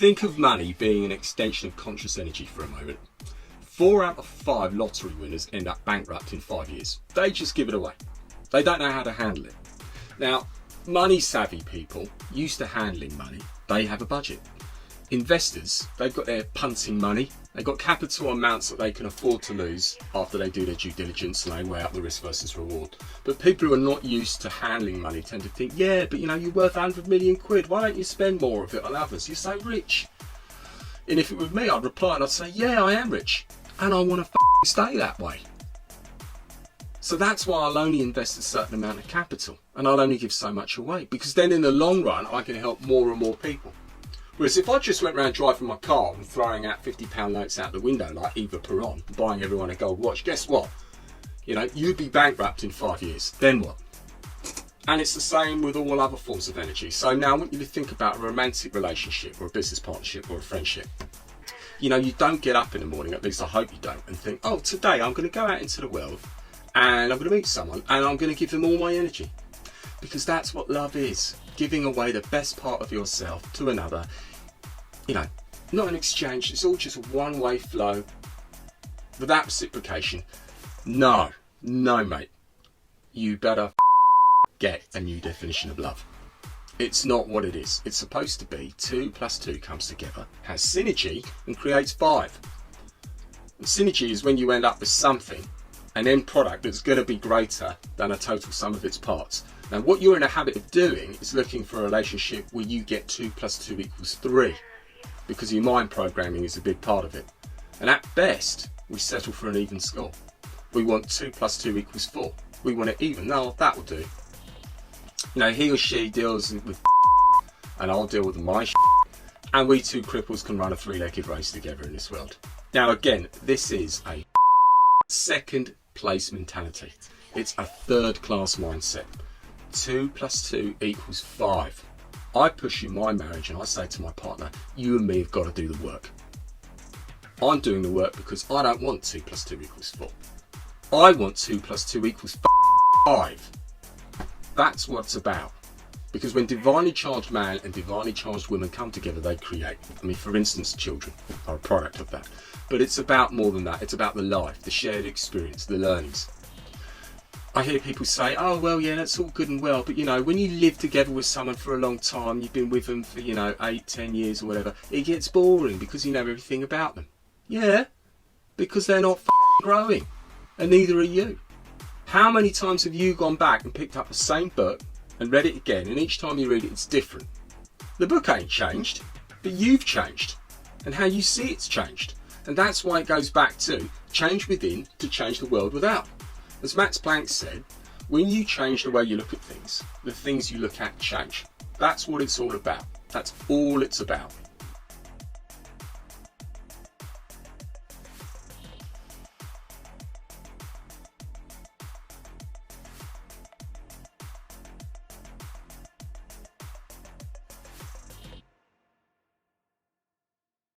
Think of money being an extension of conscious energy for a moment. 4 out of 5 lottery winners end up bankrupt in 5 years. They just give it away. They don't know how to handle it. Now, money savvy people used to handling money. They have a budget. Investors, they've got their punting money. They've got capital amounts that they can afford to lose after they do their due diligence and they weigh up the risk versus reward. But people who are not used to handling money tend to think, yeah, but you're worth 100 million quid. Why don't you spend more of it on others? You're so rich. And if it were me, I'd reply and I'd say, yeah, I am rich. And I want to stay that way. So that's why I'll only invest a certain amount of capital and I'll only give so much away, because then in the long run, I can help more and more people. Whereas if I just went around driving my car and throwing out £50 notes out the window like Eva Peron, buying everyone a gold watch, guess what? You'd be bankrupt in 5 years. Then what? And it's the same with all other forms of energy. So now I want you to think about a romantic relationship or a business partnership or a friendship. You don't get up in the morning, at least I hope you don't, and think, oh, today I'm going to go out into the world and I'm going to meet someone and I'm going to give them all my energy. Because that's what love is. Giving away the best part of yourself to another. Not an exchange. It's all just a one-way flow without reciprocation. No, mate. You better get a new definition of love. It's not what it is. It's supposed to be 2 + 2 comes together, has synergy and creates 5. And synergy is when you end up with something, an end product that's going to be greater than a total sum of its parts. Now what you're in a habit of doing is looking for a relationship where you get 2 + 2 = 3, because your mind programming is a big part of it. And at best, we settle for an even score. We want 2 + 2 = 4. We want it even. No, that will do. He or she deals with and I'll deal with my and we two cripples can run a 3-legged race together in this world. Now again, this is a second place mentality. It's a third class mindset. 2 + 2 = 5. I push in my marriage and I say to my partner, you and me have got to do the work. I'm doing the work because I don't want 2 + 2 = 4. I want 2 + 2 = 5. That's what it's about. Because when divinely charged man and divinely charged women come together, they create. For instance, children are a product of that. But it's about more than that. It's about the life, the shared experience, the learnings. I hear people say, oh, well, yeah, that's all good and well. But, when you live together with someone for a long time, you've been with them for, 8, 10 years or whatever, it gets boring because you know everything about them. Yeah, because they're not growing. And neither are you. How many times have you gone back and picked up the same book and read it again, and each time you read it, it's different? The book ain't changed, but you've changed. And how you see it's changed. And that's why it goes back to change within to change the world without. As Max Planck said, when you change the way you look at things, the things you look at change. That's what it's all about. That's all it's about.